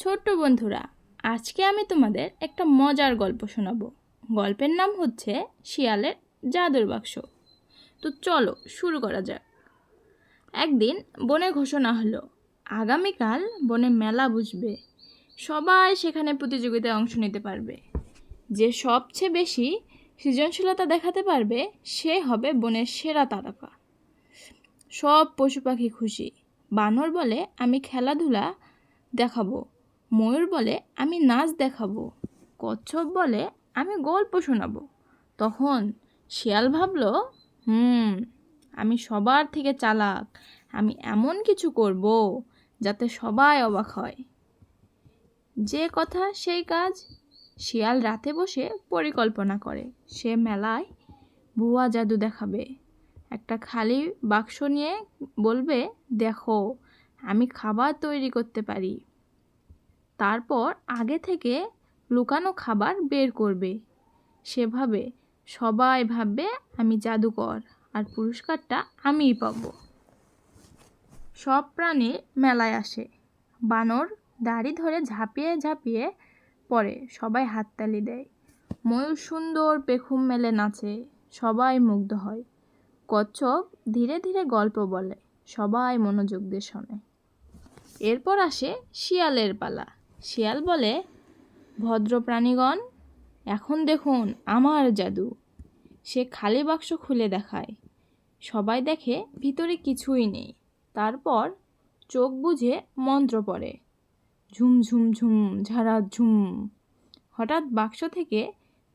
ছোট্ট বন্ধুরা, আজকে আমি তোমাদের একটা মজার গল্প শোনাবো। গল্পের নাম হচ্ছে শিয়ালের জাদুর বাক্স। তো চলো শুরু করা যাক। একদিন বনে ঘোষণা হলো, আগামীকাল বনে মেলা বসবে। সবাই সেখানে প্রতিযোগিতায় অংশ নিতে পারবে। যে সবচেয়ে বেশি সৃজনশীলতা দেখাতে পারবে সে হবে বনের সেরা তারকা। সব পশু পাখি খুশি। বানর বলে, আমি খেলাধুলা দেখাবো। ময়ূর বলে, আমি নাচ দেখাবো। কচ্ছপ বলে, আমি গল্প শোনাবো। তখন শিয়াল ভাবলো, আমি সবার থেকে চালাক। আমি এমন কিছু করব যাতে সবাই অবাক হয়। যে কথা সেই কাজ। শিয়াল রাতে বসে পরিকল্পনা করে। সে মেলায় ভুয়া জাদু দেখাবে। একটা খালি বাক্স নিয়ে বলবে, দেখো আমি খাবার তৈরি করতে পারি। তারপর আগে থেকে লুকানো খাবার বের করবে। সেভাবে সবাই ভাববে আমি জাদুকর, আর পুরস্কারটা আমিই পাবো। সব প্রাণী মেলায় আসে। বানর দাড়ি ধরে ঝাঁপিয়ে ঝাঁপিয়ে পড়ে, সবাই হাততালি দেয়। ময়ূর সুন্দর পেখম মেলে নাচে, সবাই মুগ্ধ হয়। কচ্ছপ ধীরে ধীরে গল্প বলে, সবাই মনোযোগ দিয়ে শোনে। এরপর আসে শিয়ালের পালা। শিয়াল বলে, ভদ্র প্রাণীগণ, এখন দেখুন আমার জাদু। সে খালি বাক্স খুলে দেখায়। সবাই দেখে ভিতরে কিছুই নেই। তারপর চোখ বুজে মন্ত্র পড়ে, ঝুম ঝুম ঝুম ঝাড়া ঝুম। হঠাৎ বাক্স থেকে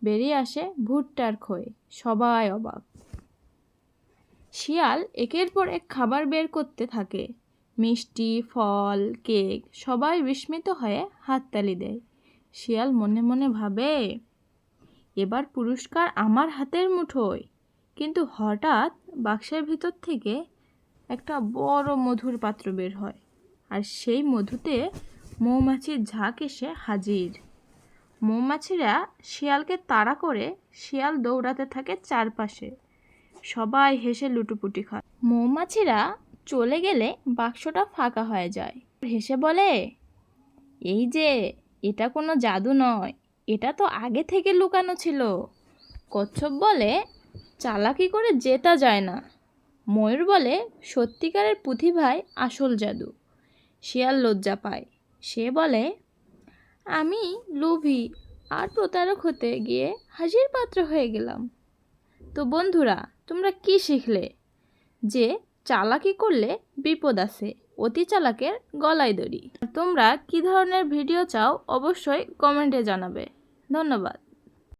বেরিয়ে আসে ভুট্টার খই। সবাই অবাক। শিয়াল একের পর এক খাবার বের করতে থাকে, মিষ্টি, ফল, কেক। সবাই বিস্মিত হয়ে হাততালি দেয়। শিয়াল মনে মনে ভাবে, এবার পুরস্কার আমার হাতের মুঠোয়। কিন্তু হঠাৎ বাক্সের ভিতর থেকে একটা বড় মধুর পাত্র বের হয়, আর সেই মধুতে মৌমাছির ঝাঁক এসে হাজির। মৌমাছিরা শিয়ালকে তাড়া করে শিয়াল দৌড়াতে থাকে চারপাশে। সবাই হেসে লুটোপুটি খায়। মৌমাছিরা চলে গেলে বাক্সটা ফাঁকা হয়ে যায়। হেসে বলে, এই যে, এটা কোনো জাদু নয়, এটা তো আগে থেকে লুকানো ছিল। কচ্ছপ বলে, চালাকি করে জেতা যায় না। ময়ূর বলে, সত্যিকারের প্রতিভাই আসল জাদু। শিয়াল লজ্জা পায়। সে বলে, আমি লোভী আর প্রতারক হতে গিয়ে হাসির পাত্র হয়ে গেলাম। তো বন্ধুরা, তোমরা কি শিখলে? যে চালাকি করলে বিপদ আছে, অতি চালাকের গলায় দড়ি। তোমরা কি ধরনের ভিডিও চাও অবশ্যই কমেন্টে জানাবে। ধন্যবাদ।